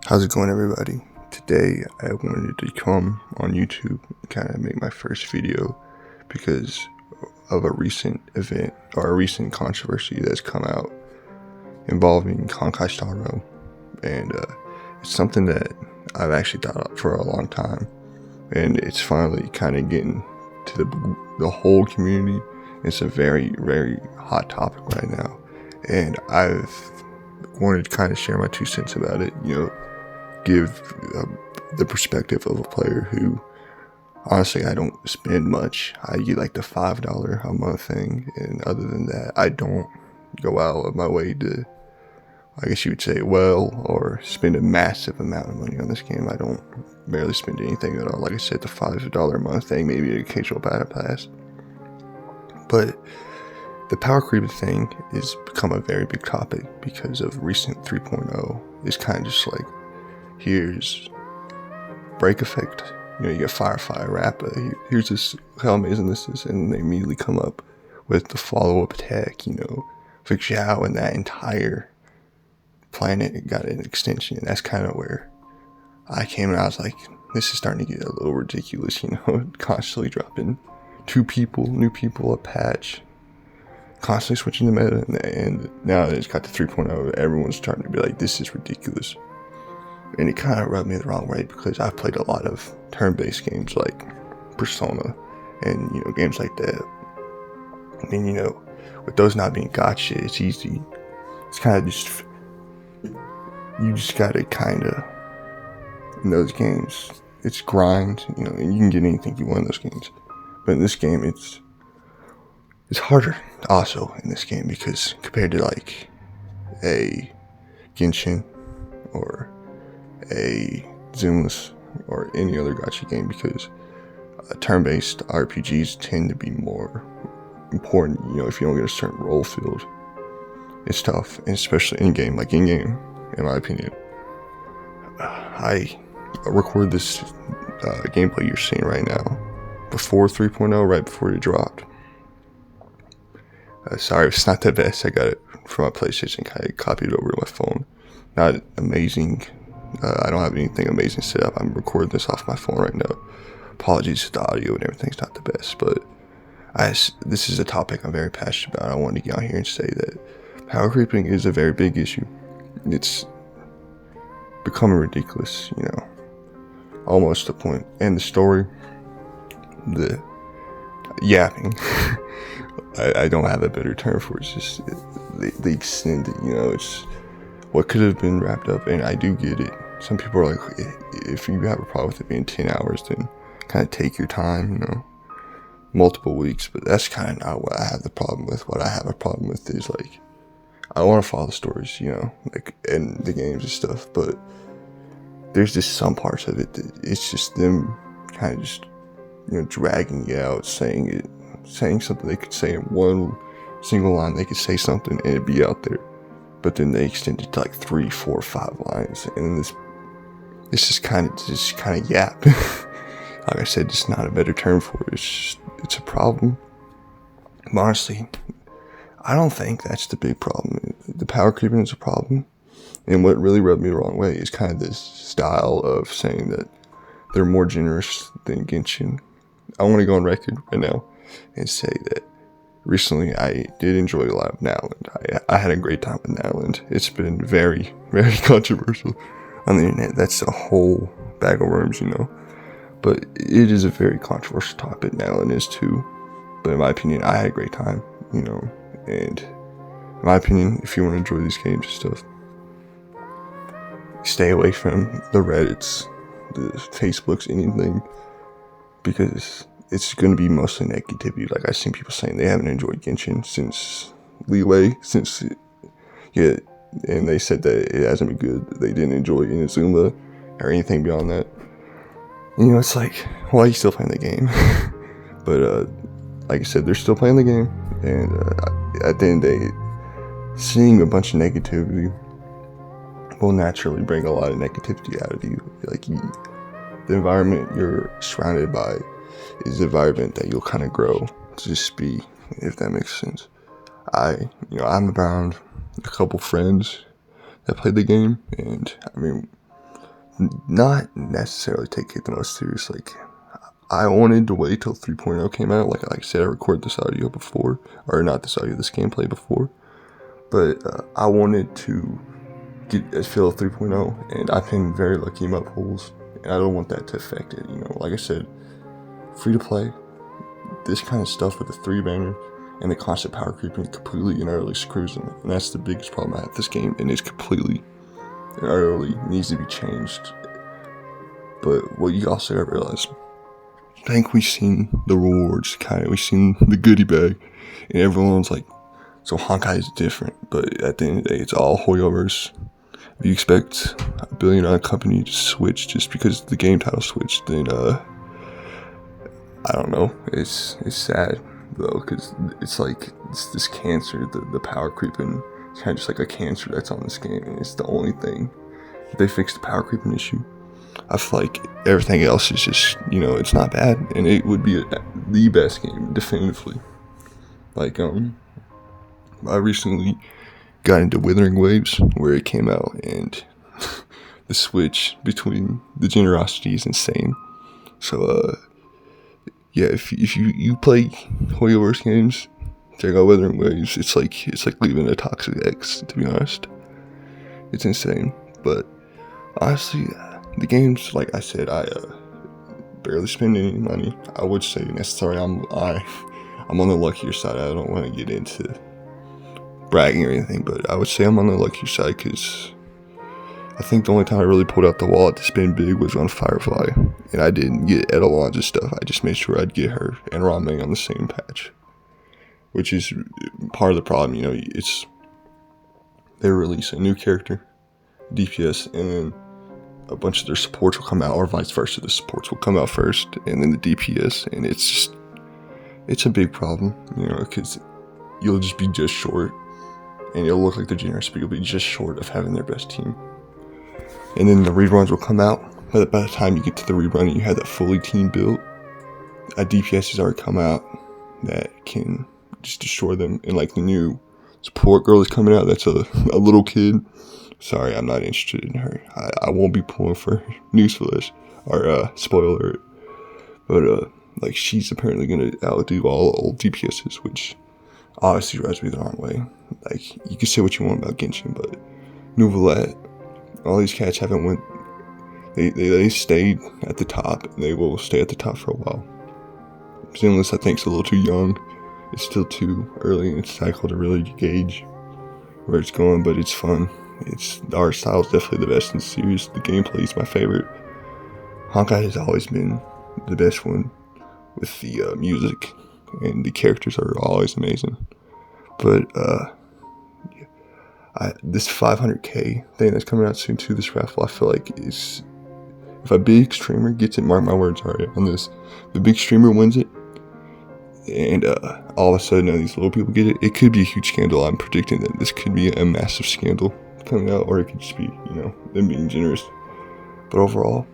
How's it going, everybody? Today I wanted to come on YouTube and kind of make my first video because of a recent event or a recent controversy that's come out involving Honkai Star Rail, and it's something that I've actually thought about for a long time, and it's finally kind of getting to the whole community. It's a very, very hot topic right now, and I've wanted to kind of share my 2 cents about it, give the perspective of a player who, honestly, I don't spend much. I get like the $5 a month thing, and other than that, I don't go out of my way to, I guess you would say, or spend a massive amount of money on this game. I don't barely spend anything at all. Like I said, the $5 a month thing, maybe an occasional battle pass. But the power creeping thing has become a very big topic because of recent 3.0. It's kind of just like, here's break effect, you get fire rapper, here's this, how amazing this is, and they immediately come up with the follow-up attack, for Zhao, and that entire planet got an extension. And that's kind of where I came, and I was like, this is starting to get a little ridiculous, constantly dropping new people a patch, constantly switching the meta, and now that it's got to 3.0, everyone's starting to be like, this is ridiculous. And it kind of rubbed me the wrong way because I've played a lot of turn-based games like Persona and, games like that. And, with those not being gacha, it's easy. It's kind of just, you just gotta kind of, in those games, it's grind, and you can get anything you want in those games. But in this game, it's harder also in this game because compared to like a Genshin or a Zoomless or any other gacha game, because turn-based RPGs tend to be more important. If you don't get a certain role field, it's tough, and especially in-game, in my opinion. I record this gameplay you're seeing right now before 3.0, right before it dropped. Sorry, it's not the best. I got it from my PlayStation, kind of copied it over to my phone. Not amazing. I don't have anything amazing set up. I'm recording this off my phone right now. Apologies if the audio and everything's not the best, but this is a topic I'm very passionate about. I wanted to get on here and say that power creeping is a very big issue. It's becoming ridiculous, almost to the point. And the story, the yapping, I don't have a better term for it. It's just, they extend it, it's what could have been wrapped up, and I do get it. Some people are like, if you have a problem with it being 10 hours, then kind of take your time, multiple weeks. But that's kind of not what I have the problem with. What I have a problem with is, like, I want to follow the stories, and the games and stuff, but there's just some parts of it that it's just them kind of just, dragging you out, saying something they could say in one single line. They could say something and it'd be out there, but then they extend it to like 3, 4, 5 lines, and this is kind of yap. Like I said, it's not a better term for it. It's a problem. But honestly, I don't think that's the big problem. The power creeping is a problem, and what really rubbed me the wrong way is kind of this style of saying that they're more generous than Genshin. I want to go on record right now and say that recently I did enjoy a lot of Nowland. I had a great time with Nowland. It's been very, very controversial on the internet. That's a whole bag of worms, But it is a very controversial topic. Nowland is too. But in my opinion, I had a great time, And in my opinion, if you want to enjoy these games and stuff, stay away from the Reddits, the Facebooks, anything, because it's going to be mostly negativity. Like, I've seen people saying they haven't enjoyed Genshin since Leeway, and they said that it hasn't been good. They didn't enjoy Inazuma or anything beyond that. It's like, why are you still playing the game? But like I said, they're still playing the game, and at the end of the day, seeing a bunch of negativity will naturally bring a lot of negativity out of you. Like, the environment you're surrounded by is the environment that you'll kind of grow to just be, if that makes sense. I'm around a couple friends that played the game, and not necessarily take it the most serious. Like, I wanted to wait till 3.0 came out. Like I said, I recorded this audio before, or not this audio, this gameplay before. But I wanted to get a feel of 3.0, and I've been very lucky in my polls, and I don't want that to affect it. You know, like I said, free to play, this kind of stuff with the 3-banner and the constant power creeping completely and utterly screws them. And that's the biggest problem I have with this game, and it's completely and utterly needs to be changed. But what you also gotta realize, I think we've seen the rewards, we've seen the goodie bag, and everyone's like, so Honkai is different, but at the end of the day, it's all Hoyoverse. If you expect a billion-dollar company to switch just because the game title switched, then I don't know. It's sad though, because it's like it's this cancer, the power creeping. It's kind of just like a cancer that's on this game, and it's the only thing. If they fix the power creeping issue, I feel like everything else is just, it's not bad, and it would be the best game definitively. Like I recently got into Withering Waves, where it came out, and the switch between the generosity is insane. So yeah, if you play Hoyoverse games, check out Withering Waves. It's like leaving a toxic ex, to be honest. It's insane. But honestly, the games, like I said, I barely spend any money. I would say necessarily I'm on the luckier side. I don't want to get into bragging or anything, but I would say I'm on the luckier side, because I think the only time I really pulled out the wallet to spend big was on Firefly, and I didn't get Edelon's stuff. I just made sure I'd get her and Ramen on the same patch, which is part of the problem. They release a new character, DPS, and then a bunch of their supports will come out, or vice versa. The supports will come out first, and then the DPS, and it's a big problem, because you'll just be just short, and it'll look like they're generous, but you'll be just short of having their best team. And then the reruns will come out, but by the time you get to the rerun and you have that fully team built, a DPS has already come out that can just destroy them. And like the new support girl is coming out, that's a little kid. Sorry, I'm not interested in her. I won't be pulling for newsflash, or spoiler alert. But like, she's apparently gonna outdo all old DPSs, which obviously rubs me the wrong way. Like, you can say what you want about Genshin, but Nouvellette, all these cats haven't went. They stayed at the top, and they will stay at the top for a while. Zenless, I think, is a little too young. It's still too early in its cycle to really gauge where it's going, but it's fun. The art style is definitely the best in the series. The gameplay is my favorite. Honkai has always been the best one with the music, and the characters are always amazing. But this 500k thing that's coming out soon too, this raffle, I feel like is, if a big streamer gets it, mark my words, alright, on this, the big streamer wins it, and all of a sudden these little people get it, it could be a huge scandal. I'm predicting that this could be a massive scandal coming out, or it could just be, them being generous. But overall,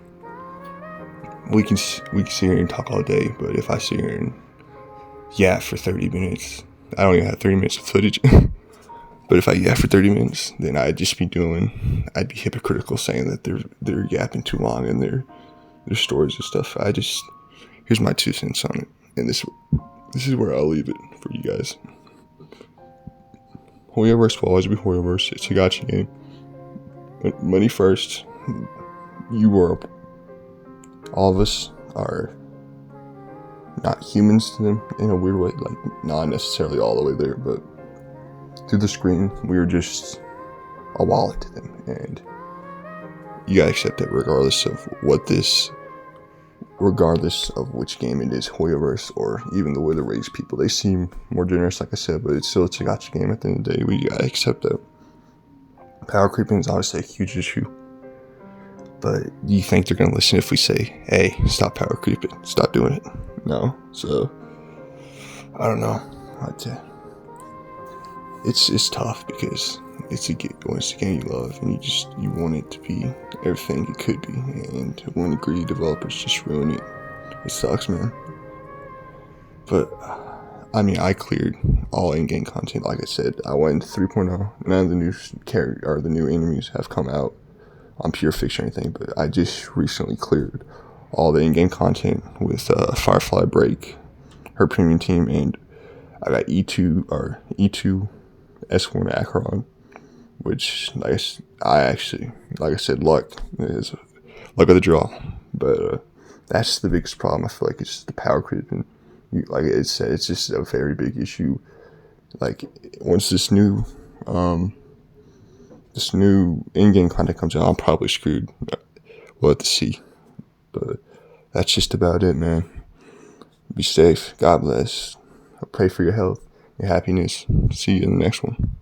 we can sit here and talk all day, but if I sit here and yap for 30 minutes, I don't even have 30 minutes of footage. But if I yap for 30 minutes, then I'd be hypocritical saying that they're yapping too long in their stories and stuff. Here's my 2 cents on it, and this is where I'll leave it for you guys. Hoyoverse will always be Hoyoverse. It's a gacha game. Money first. All of us are not humans to them in a weird way, like not necessarily all the way there, but through the screen, we are just a wallet to them, and you gotta accept that regardless of which game it is, Hoyoverse or even the way they raise people. They seem more generous, like I said, but it's a gacha game at the end of the day. We gotta accept that. Power creeping is obviously a huge issue, but do you think they're gonna listen if we say, hey, stop power creeping, stop doing it? No. So I don't know. It's tough, because it's a game you love, and you want it to be everything it could be, and when greedy developers just ruin it, it sucks, man. But I cleared all in-game content. Like I said, I went into 3.0. None of the new the new enemies have come out on pure fiction or anything, but I just recently cleared all the in-game content with Firefly Break, her premium team, and I got E2 S1 Acheron, which like I said, luck is luck of the draw. But that's the biggest problem. I feel like it's just the power creep, and it's just a very big issue. Like once this new in-game content comes out, I'm probably screwed. We'll have to see. But that's just about it, man. Be safe. God bless. I pray for your health, your happiness. See you in the next one.